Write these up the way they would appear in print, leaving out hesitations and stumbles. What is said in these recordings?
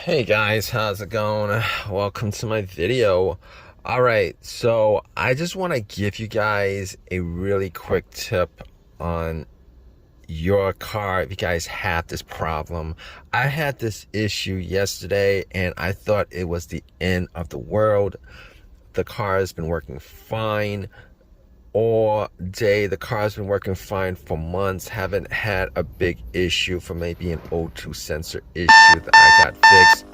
Hey guys, how's it going? Welcome to my video. Alright, so I just want to give you guys a really quick tip on your car if you guys have this problem. I had this issue yesterday and I thought it was the end of the world. The car has been working fine all day. The car's been working fine for months. Haven't had a big issue for maybe an O2 sensor issue that I got fixed.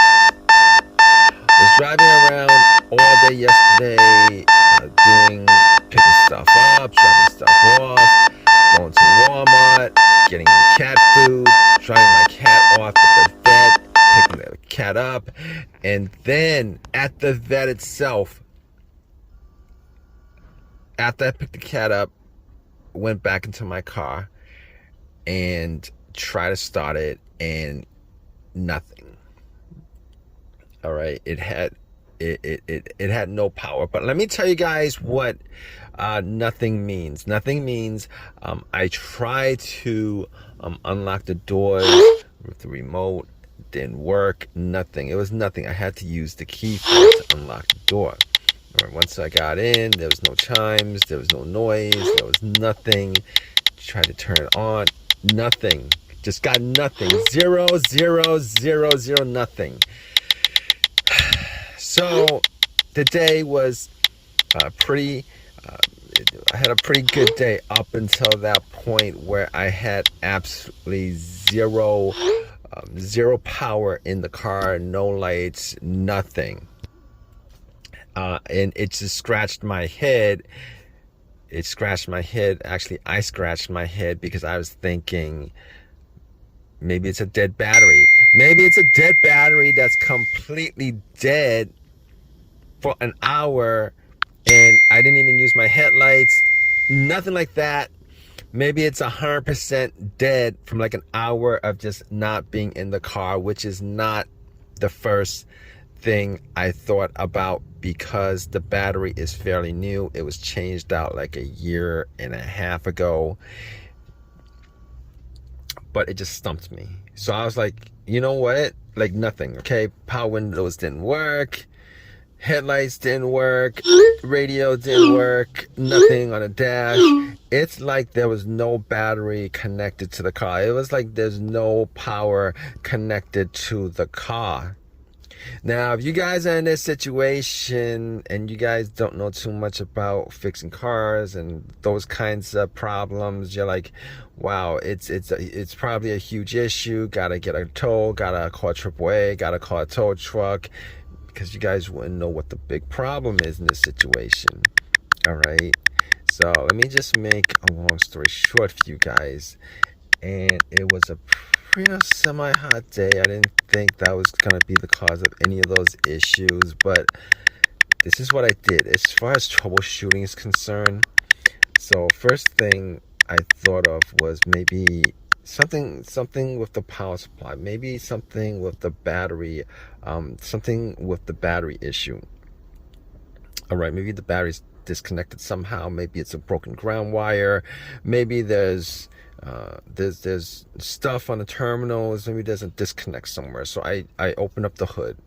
Was driving around all day yesterday, picking stuff up, dropping stuff off, going to Walmart, getting cat food, driving my cat off at the vet, picking the cat up, and then at the vet itself, after I picked the cat up, went back into my car and tried to start it, and nothing. All right, it had no power. But let me tell you guys what nothing means. Nothing means I tried to unlock the doors with the remote, didn't work. Nothing. It was nothing. I had to use the key for it to unlock the door. All right, once I got in, there was no chimes, there was no noise, there was nothing. Tried to turn it on, nothing. Just got nothing. Zero, zero, zero, zero, nothing. So the day was I had a pretty good day up until that point where I had absolutely zero power in the car, no lights, nothing. And it just scratched my head. It scratched my head. Actually, I scratched my head because I was thinking maybe it's a dead battery. Maybe it's a dead battery that's completely dead for an hour and I didn't even use my headlights, nothing like that. Maybe it's 100% dead from like an hour of just not being in the car, which is not the first thing I thought about because the battery is fairly new. It was changed out like a year and a half ago, but it just stumped me. So I was like, you know what? Like nothing, okay? Power windows didn't work. Headlights didn't work, radio didn't work, nothing on the dash. It's like there was no battery connected to the car. It was like there's no power connected to the car. Now, if you guys are in this situation and you guys don't know too much about fixing cars and those kinds of problems, you're like, wow, it's probably a huge issue. Gotta get a tow, gotta call AAA, gotta call a tow truck, because you guys wouldn't know what the big problem is in this situation. All right, so let me just make a long story short for you guys. And it was a pretty semi-hot day. I didn't think that was gonna be the cause of any of those issues, but this is what I did as far as troubleshooting is concerned. So first thing I thought of was maybe something with the power supply, maybe something with the battery, something with the battery issue. All right, maybe the battery's disconnected somehow. Maybe it's a broken ground wire. Maybe there's stuff on the terminals. Maybe there's a disconnect somewhere. So I opened up the hood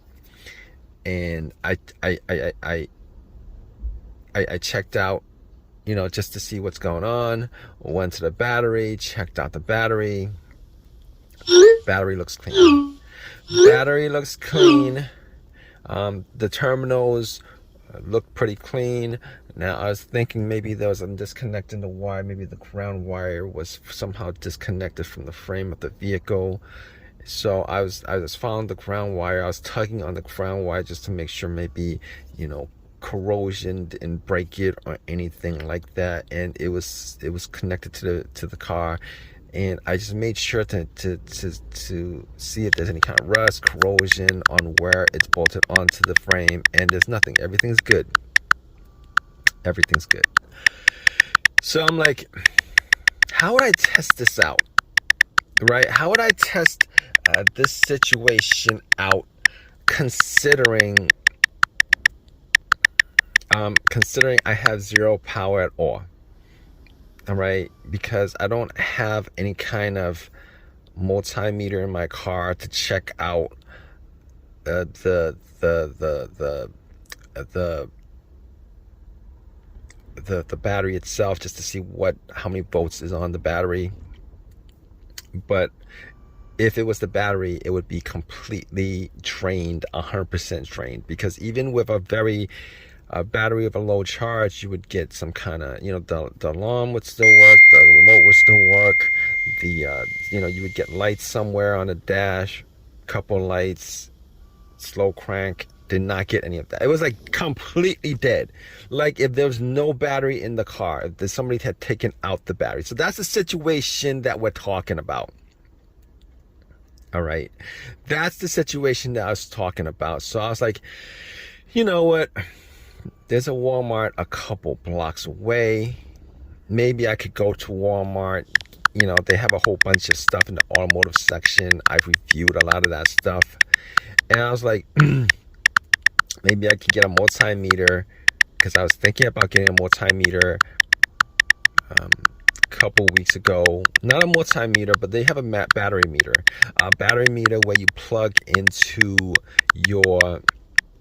and I checked out, you know, just to see what's going on. Went to the battery, checked out the battery. Battery looks clean. Battery looks clean. The terminals look pretty clean. Now I was thinking maybe there was a disconnect in the wire. Maybe the ground wire was somehow disconnected from the frame of the vehicle. So I was following the ground wire. I was tugging on the ground wire just to make sure maybe, you know, corrosion didn't break it or anything like that. And it was connected to the car. And I just made sure to see if there's any kind of rust, corrosion on where it's bolted onto the frame, and there's nothing. Everything's good. Everything's good. So I'm like, how would I test this out? Right? How would I test this situation out, considering I have zero power at all? All right, because I don't have any kind of multimeter in my car to check out the battery itself, just to see how many volts is on the battery. But if it was the battery, it would be completely drained, 100% drained, because even with a battery of a low charge, you would get some kind of, the alarm would still work, the remote would still work, you would get lights somewhere on the dash, couple lights, slow crank. Did not get any of that. It was like completely dead. Like if there was no battery in the car, if somebody had taken out the battery. So that's the situation that we're talking about. All right. That's the situation that I was talking about. So I was like, you know what? There's a Walmart a couple blocks away. Maybe I could go to Walmart. They have a whole bunch of stuff in the automotive section. I've reviewed a lot of that stuff. And I was like, maybe I could get a multimeter, because I was thinking about getting a multimeter a couple weeks ago. Not a multimeter, but they have a battery meter. A battery meter where you plug into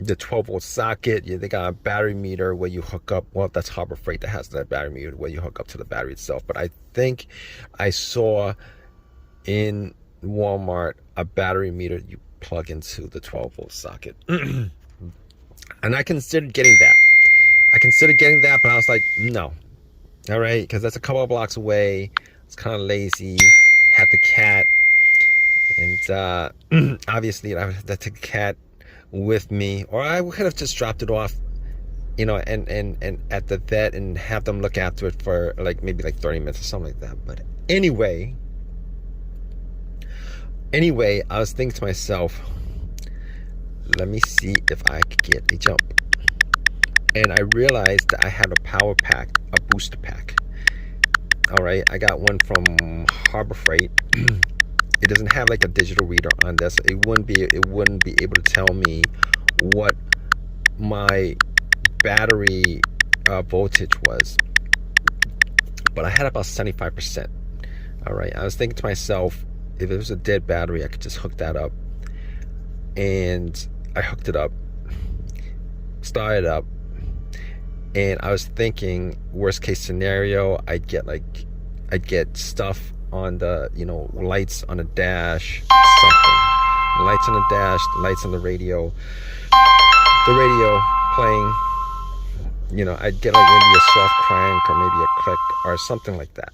the 12-volt socket. Yeah, they got a battery meter where you hook up. Well, that's Harbor Freight that has that battery meter where you hook up to the battery itself. But I think I saw in Walmart a battery meter you plug into the 12-volt socket. And I considered getting that. But I was like, no. All right, because that's a couple of blocks away. It's kind of lazy. Had the cat, and obviously I had to take the cat with me, or I could have just dropped it off, and at the vet and have them look after it for maybe 30 minutes or something like that. But anyway, I was thinking to myself, let me see if I could get a jump. And I realized that I had a power pack, a booster pack. All right, I got one from Harbor Freight. It doesn't have a digital reader on this. It wouldn't be able to tell me what my battery voltage was. But I had about 75%. All right, I was thinking to myself, if it was a dead battery, I could just hook that up. And I hooked it up, started up, and I was thinking, worst case scenario, I'd get stuff on the, lights on the dash, something. Lights on the dash, lights on the radio playing. I'd get maybe a soft crank or maybe a click or something like that.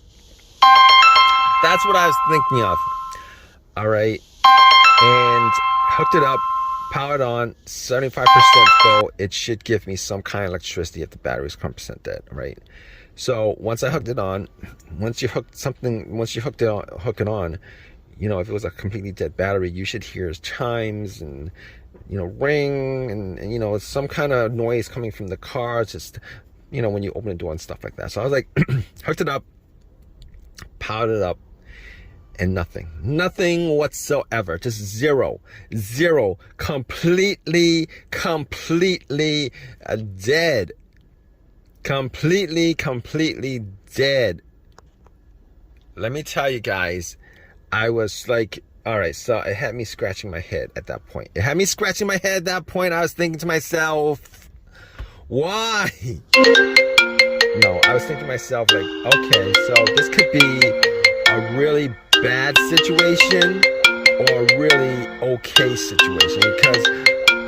That's what I was thinking of. All right, and hooked it up, powered on, 75% full. It should give me some kind of electricity if the battery is 100% dead, right? So once I hooked it on, once you hook it on, if it was a completely dead battery, you should hear chimes and, ring and some kind of noise coming from the car, just, when you open the door and stuff like that. So I was like, hooked it up, powered it up, and nothing whatsoever, just zero, completely dead, completely dead. Let me tell you guys, I was like, all right, so it had me scratching my head at that point. I was thinking to myself, why? No, I was thinking to myself, okay, so this could be a really bad situation or a really okay situation, because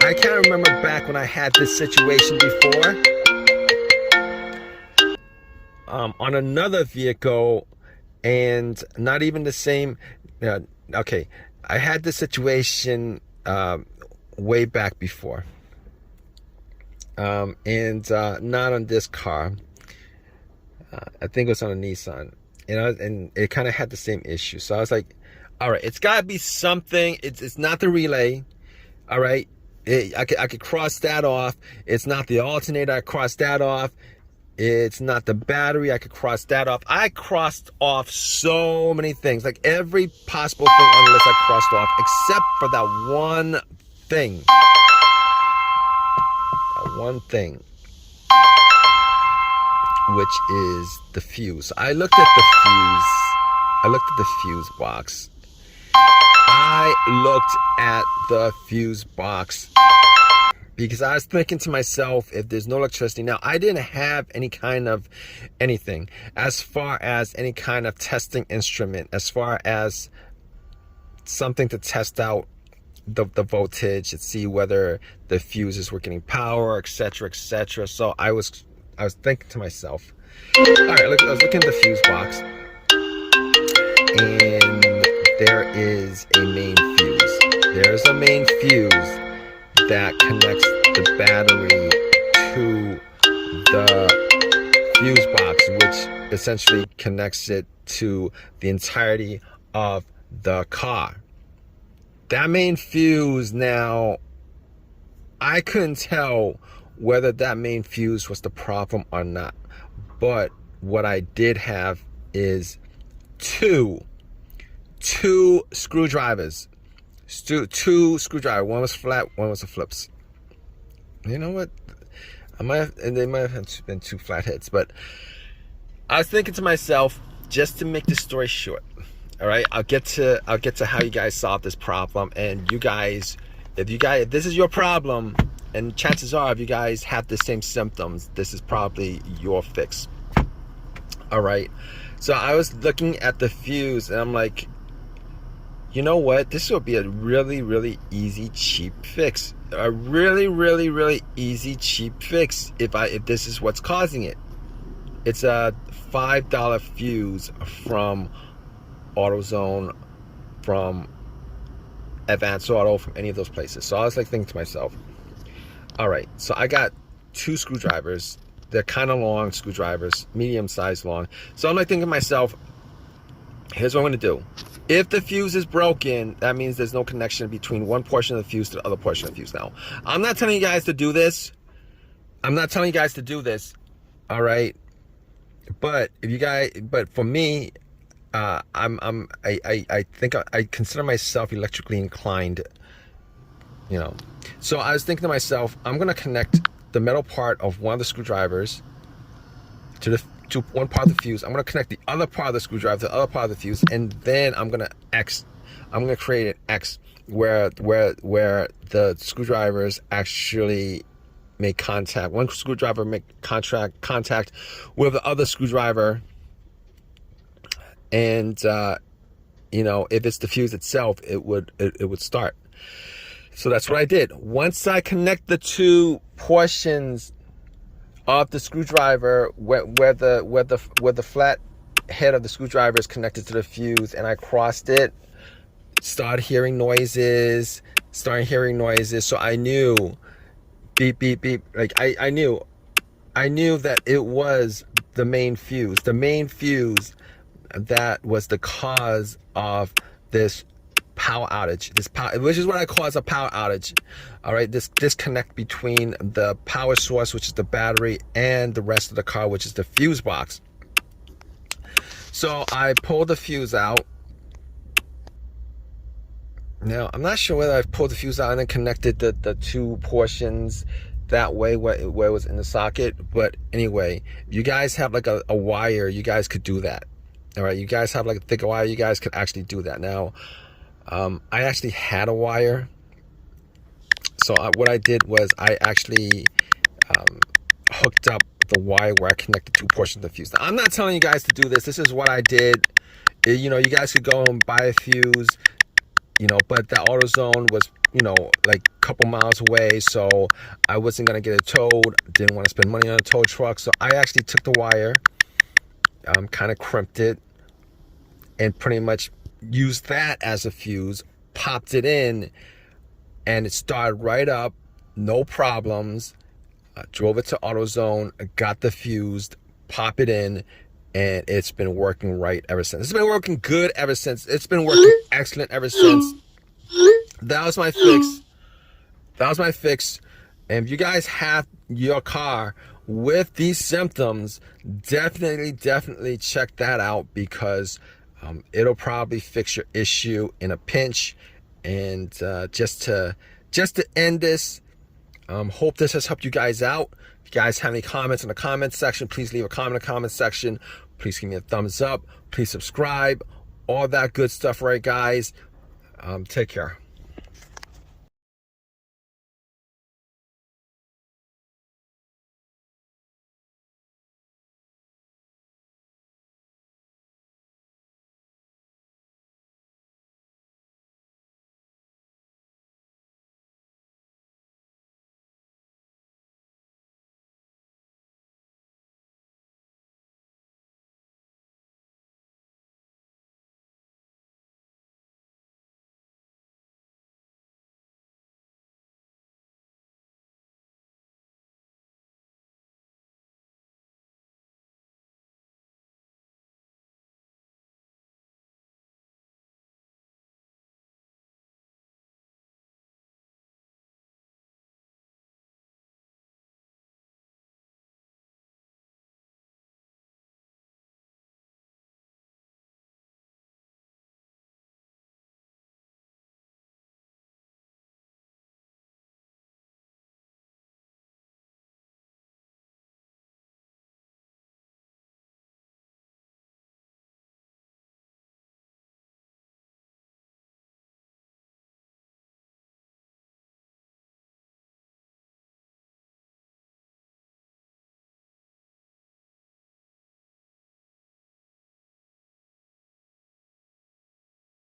I can't remember back when I had this situation before on another vehicle, and not even the same. Okay, I had this situation way back before, and not on this car. I think it was on a Nissan. And it kind of had the same issue. So I was like, all right, it's got to be something. It's not the relay. All right. I could cross that off. It's not the alternator. I crossed that off. It's not the battery. I could cross that off. I crossed off so many things, every possible thing on the list I crossed off, except for that one thing. Which is the fuse. I looked at the fuse box, I looked at the fuse box because I was thinking to myself, if there's no electricity now, I didn't have any kind of anything as far as any kind of testing instrument, as far as something to test out the voltage and see whether the fuses were getting power, etc., etc. So I was thinking to myself, all right, look, I was looking at the fuse box, and there is a main fuse. There's a main fuse that connects the battery to the fuse box, which essentially connects it to the entirety of the car. That main fuse, now, I couldn't tell whether that main fuse was the problem or not. But what I did have is two screwdrivers. Two screwdrivers. One was flat, one was a flips. You know what? They might have been two flatheads, but I was thinking to myself, just to make the story short. All right, I'll get to how you guys solve this problem, and you guys, if this is your problem, and chances are if you guys have the same symptoms, this is probably your fix. All right, so I was looking at the fuse, and I'm like, you know what? This will be a really, really easy, cheap fix. A really, really, really easy, cheap fix if this is what's causing it. It's a $5 fuse from AutoZone, from Advanced Auto, from any of those places. So I was like thinking to myself, all right, so I got two screwdrivers. They're kind of long screwdrivers, medium size long. So I'm like thinking to myself, here's what I'm going to do. If the fuse is broken, that means there's no connection between one portion of the fuse to the other portion of the fuse. Now, I'm not telling you guys to do this. All right. But for me, I think I consider myself electrically inclined, you know. So I was thinking to myself, I'm gonna connect the metal part of one of the screwdrivers to one part of the fuse. I'm gonna connect the other part of the screwdriver to the other part of the fuse, and then I'm gonna create an X where the screwdrivers actually make contact. One screwdriver make contact with the other screwdriver. And you know, if it's the fuse itself, it would start. So that's what I did. Once I connect the two portions of the screwdriver, where the flat head of the screwdriver is connected to the fuse, and I crossed it, started hearing noises. So I knew, beep beep beep. Like I knew that it was the main fuse. The main fuse that was the cause of this power outage, which is what I call as a power outage. All right, this disconnect between the power source, which is the battery, and the rest of the car, which is the fuse box. So I pulled the fuse out. Now, I'm not sure whether I pulled the fuse out and then connected the two portions that way where it was in the socket. But anyway, if you guys have like a wire, you guys could do that. All right, you guys have like a thicker wire, you guys could actually do that. Now, I actually had a wire. So what I did was I actually hooked up the wire where I connected two portions of the fuse. Now, I'm not telling you guys to do this. This is what I did. You know, you guys could go and buy a fuse, you know, but the AutoZone was, you know, like a couple miles away. So I wasn't going to get it towed. Didn't want to spend money on a tow truck. So I actually took the wire, kind of crimped it, and pretty much used that as a fuse, popped it in, and it started right up, no problems. Drove it to AutoZone, got the fuse, pop it in, and it's been working right ever since. It's been working good ever since. It's been working excellent ever since. That was my fix. And if you guys have your car with these symptoms, definitely check that out, because it'll probably fix your issue in a pinch. And just to end this, hope this has helped you guys out. If you guys have any comments in the comments section, please leave a comment in the comment section. Please give me a thumbs up. Please subscribe. All that good stuff, right, guys? Take care.